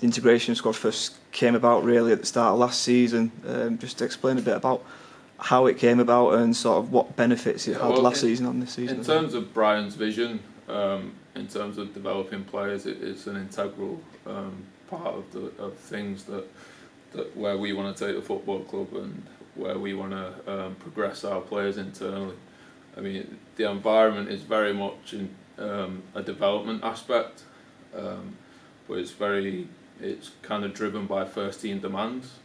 the integration squad first came about really at the start of last season. Just to explain a bit about how it came about and sort of what benefits it had last season on this season. In terms of Brian's vision, in terms of developing players, it's an integral part of things that where we want to take the football club and where we want to progress our players internally. I mean, the environment is very much in a development aspect, but it's kind of driven by first team demands.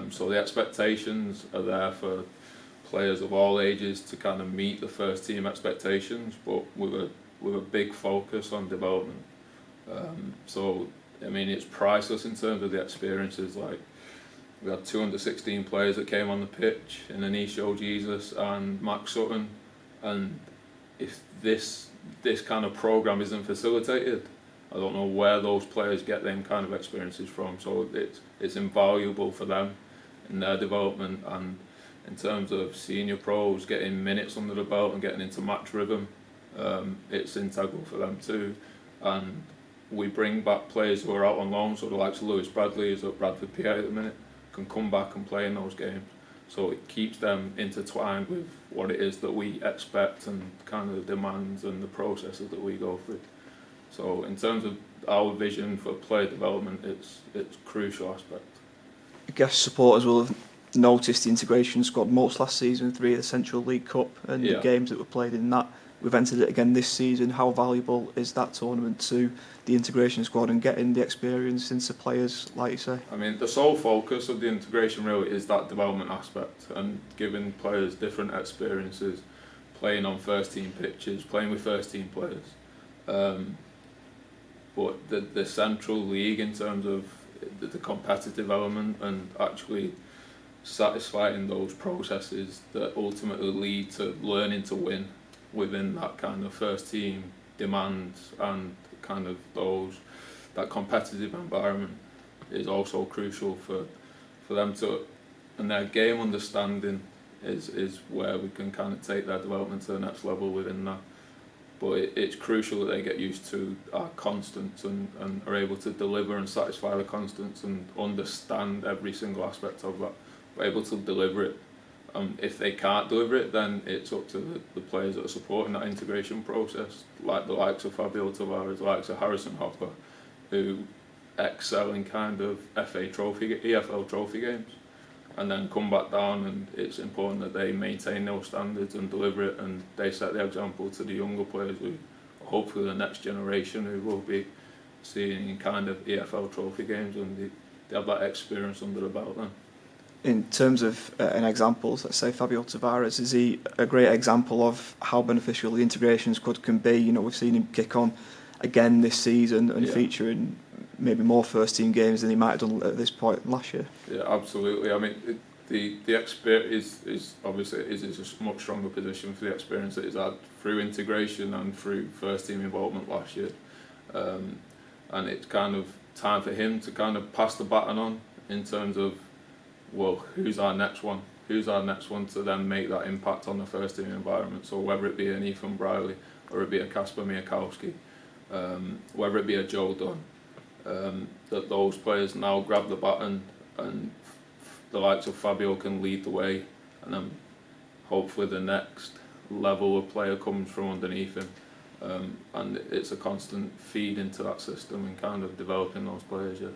So the expectations are there for players of all ages to kind of meet the first team expectations, but with a big focus on development. So I mean, it's priceless in terms of the experiences. Like, we had 216 players that came on the pitch in Anisho Jesus and Max Sutton, and if this kind of program isn't facilitated, I don't know where those players get them kind of experiences from. So it's invaluable for them in their development, and in terms of senior pros getting minutes under the belt and getting into match rhythm, it's integral for them too. And we bring back players who are out on loan, so the likes of Lewis Bradley, who's at Bradford PA at the minute, can come back and play in those games. So it keeps them intertwined with what it is that we expect and kind of the demands and the processes that we go through. So in terms of our vision for player development, it's a crucial aspect. I guess supporters will have noticed the integration squad most last season, 3 of the Central League Cup and the games that were played in that. We've entered it again this season. How valuable is that tournament to the integration squad and getting the experience into players, like you say? I mean, the sole focus of the integration really is that development aspect and giving players different experiences, playing on first team pitches, playing with first team players. But the Central League, in terms of the competitive element and actually satisfying those processes that ultimately lead to learning to win within that kind of first team demands and kind of that competitive environment, is also crucial for them to, and their game understanding is where we can kind of take their development to the next level within that. But it's crucial that they get used to our constants and are able to deliver and satisfy the constants and understand every single aspect of that. We're able to deliver it. If they can't deliver it, then it's up to the players that are supporting that integration process, like the likes of Fabio Tavares, the likes of Harrison Hopper, who excel in kind of EFL trophy games, and then come back down, and it's important that they maintain those standards and deliver it, and they set the example to the younger players who hopefully the next generation who will be seeing in kind of EFL trophy games, and they have that experience under the belt then. In terms of an example, let's say Fabio Tavares, is he a great example of how beneficial the integration squad can be? You know, we've seen him kick on again this season and feature in maybe more first team games than he might have done at this point last year. Yeah, absolutely. I mean, the experience is obviously a much stronger position for the experience that he's had through integration and through first team involvement last year, and it's kind of time for him to kind of pass the baton on in terms of, well, who's our next one? Who's our next one to then make that impact on the first team environment? So whether it be an Ethan Briley or it be a Kasper Miakowski, whether it be a Joe Dunn, that those players now grab the baton and the likes of Fabio can lead the way, and then hopefully the next level of player comes from underneath him, and it's a constant feed into that system and kind of developing those players. Yeah.